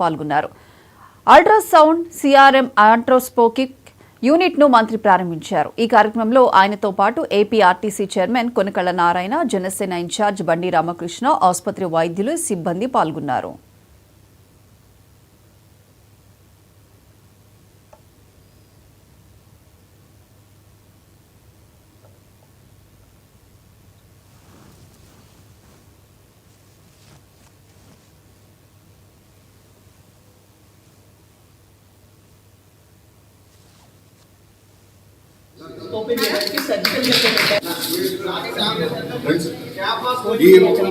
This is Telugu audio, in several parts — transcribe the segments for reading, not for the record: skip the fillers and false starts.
పాల్గొన్నారు. అల్ట్రాసౌండ్ సిఆర్ఎం ఆంట్రోస్కోపిక్ యూనిట్ ను మంత్రి ప్రారంభించారు. ఈ కార్యక్రమంలో ఆయనతో పాటు AP RTC chairman Konakalla Narayana, Janasena incharge Bandi Ramakrishna, ఆసుపత్రి వైద్యులు, సిబ్బంది పాల్గొన్నారు.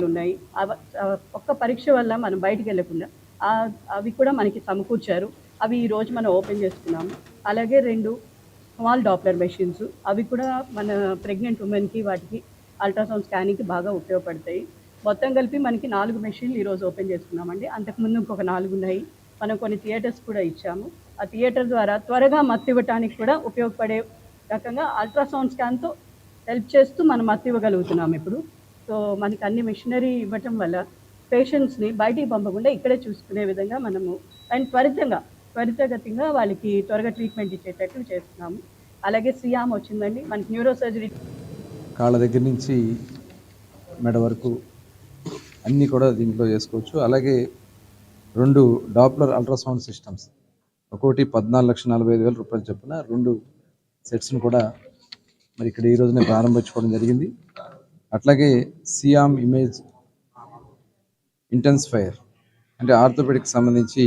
ఉన్నాయి. ఒక్క పరీక్ష వల్ల మనం బయటికి వెళ్ళకుండా అవి కూడా మనకి సమకూర్చారు. అవి ఈరోజు మనం ఓపెన్ చేసుకున్నాము. అలాగే 2 స్మాల్ డాప్లర్ మెషిన్స్, అవి కూడా మన ప్రెగ్నెంట్ ఉమెన్కి వాటికి అల్ట్రాసౌండ్ స్కానింగ్కి బాగా ఉపయోగపడతాయి. మొత్తం కలిపి మనకి 4 మెషిన్లు ఈరోజు ఓపెన్ చేసుకున్నామండి. అంతకుముందు ఇంకొక 4 ఉన్నాయి. మనం కొన్ని థియేటర్స్ కూడా ఇచ్చాము. ఆ థియేటర్ ద్వారా త్వరగా మత్తు ఇవ్వటానికి కూడా ఉపయోగపడే రకంగా అల్ట్రాసౌండ్ స్కాన్తో హెల్ప్ చేస్తూ మనం మత్తు ఇవ్వగలుగుతున్నాం ఇప్పుడు. సో మనకి అన్ని మెషినరీ ఇవ్వటం వల్ల పేషెంట్స్ని బయటికి పంపకుండా ఇక్కడే చూసుకునే విధంగా మనము అండ్ త్వరితగతిగా వాళ్ళకి త్వరగా ట్రీట్మెంట్ ఇచ్చేటట్టు చేస్తున్నాము. అలాగే సియామ్ వచ్చిందండి, మనకి న్యూరో సర్జరీ కాళ్ళ దగ్గర నుంచి మెడ వరకు అన్నీ కూడా దీంట్లో చేసుకోవచ్చు. అలాగే 2 డాప్లర్ అల్ట్రాసౌండ్ సిస్టమ్స్, ఒకటి 14,45,000 రూపాయలు చొప్పున 2 సెట్స్ను కూడా మరి ఇక్కడ ఈ రోజునే ప్రారంభించుకోవడం జరిగింది. అట్లాగే సియామ్ ఇమేజ్ ఇంటెన్సిఫైయర్ అంటే ఆర్థోపెడిక్ సంబంధించి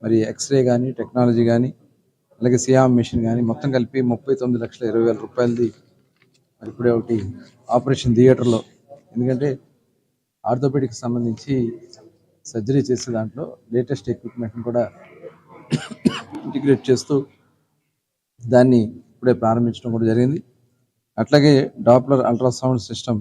మరి ఎక్స్రే కానీ టెక్నాలజీ కానీ అలాగే సియామ్ మెషిన్ కానీ మొత్తం కలిపి 39,20,000 రూపాయలది మరి ఇప్పుడే ఒకటి ఆపరేషన్ థియేటర్లో, ఎందుకంటే ఆర్థోపెడిక్ సంబంధించి సర్జరీ చేసే దాంట్లో లేటెస్ట్ ఎక్విప్మెంట్ని కూడా ఇంటిగ్రేట్ చేస్తూ దాన్ని ఇప్పుడే ప్రారంభించడం కూడా జరిగింది. అట్లాగే డాప్లర్ అల్ట్రాసౌండ్ సిస్టమ్